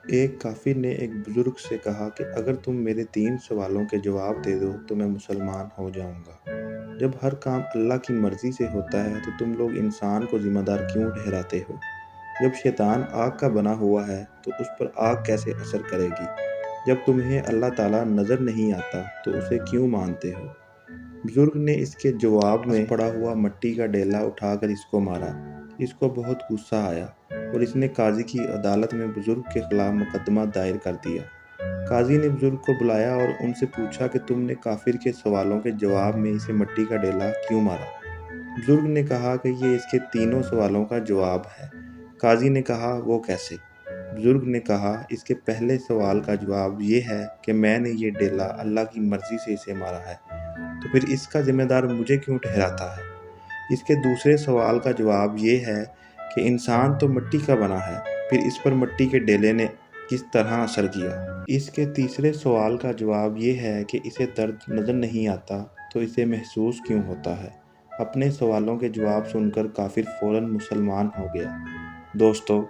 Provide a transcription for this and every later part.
ایک کافر نے ایک بزرگ سے کہا کہ اگر تم میرے 3 سوالوں کے جواب دے دو تو میں مسلمان ہو جاؤں گا۔ جب ہر کام اللہ کی مرضی سے ہوتا ہے تو تم لوگ انسان کو ذمہ دار کیوں ٹھہراتے ہو؟ جب شیطان آگ کا بنا ہوا ہے تو اس پر آگ کیسے اثر کرے گی؟ جب تمہیں اللہ تعالیٰ نظر نہیں آتا تو اسے کیوں مانتے ہو؟ بزرگ نے اس کے جواب میں پڑا ہوا مٹی کا ڈیلا اٹھا کر اس کو مارا۔ اس کو بہت غصہ آیا اور اس نے قاضی کی عدالت میں بزرگ کے خلاف مقدمہ دائر کر دیا۔ قاضی نے بزرگ کو بلایا اور ان سے پوچھا کہ تم نے کافر کے سوالوں کے جواب میں اسے مٹی کا ڈیلا کیوں مارا؟ بزرگ نے کہا کہ یہ اس کے تینوں سوالوں کا جواب ہے۔ قاضی نے کہا وہ کیسے؟ بزرگ نے کہا اس کے پہلے سوال کا جواب یہ ہے کہ میں نے یہ ڈیلا اللہ کی مرضی سے اسے مارا ہے، تو پھر اس کا ذمہ دار مجھے کیوں ٹھہراتا ہے؟ اس کے دوسرے سوال کا جواب یہ ہے کہ انسان تو مٹی کا بنا ہے، پھر اس پر مٹی کے ڈیلے نے کس طرح اثر کیا؟ اس کے تیسرے سوال کا جواب یہ ہے کہ اسے درد نظر نہیں آتا تو اسے محسوس کیوں ہوتا ہے؟ اپنے سوالوں کے جواب سن کر کافر فوراً مسلمان ہو گیا۔ دوستو،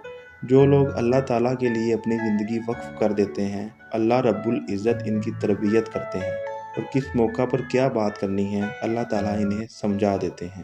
جو لوگ اللہ تعالیٰ کے لیے اپنی زندگی وقف کر دیتے ہیں، اللہ رب العزت ان کی تربیت کرتے ہیں، اور کس موقع پر کیا بات کرنی ہے اللہ تعالیٰ انہیں سمجھا دیتے ہیں۔